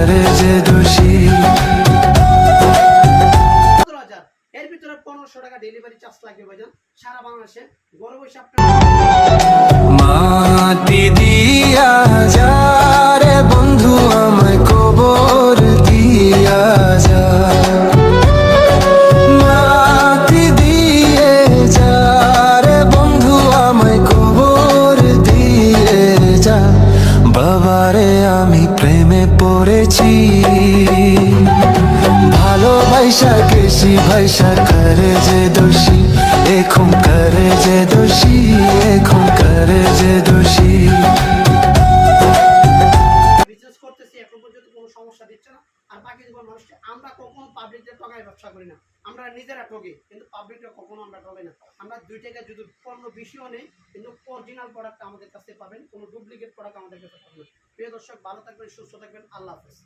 করে যে দোষী। এর ভিতরে 1500 টাকা ডেলিভারি চার্জ লাগবে ভাইজান, সারা বাংলাদেশে ঘরে বসে আপনি। মাটি দিয়া যা রে বন্ধু আমায় কবর দিয়া যা, মাটি দিয়ে যা রে বন্ধু আমায় কবর দিয়ে যা। বাবারে আমি প্রেমে পড়েছি, ভালোবাসা গেছি ভাইসা করে যে দোষী, এখন করে যে দোষী, এখন করে যে দোষী। বিজনেস করতেছি এখন পর্যন্ত কোনো সমস্যা দিচ্ছে না। আর বাকি জীবন মানুষকে আমরা কখনো পাবলিকের টাকায় ব্যবসা করি না, আমরা নিজেরা ঠকি, কিন্তু পাবলিকটা কখনো আমরা ঠকি না। আমরা 2 টাকা যদি পণ্য বেশিও নেই, কিন্তু অরিজিনাল প্রোডাক্ট আমাদের কাছে পাবেন, কোনো ডুপ্লিকেট প্রোডাক্ট আমাদের কাছে পাবেন না। প্রিয় দর্শক, ভালো থাকবেন, সুস্থ থাকবেন, আল্লাহ হাফেজ।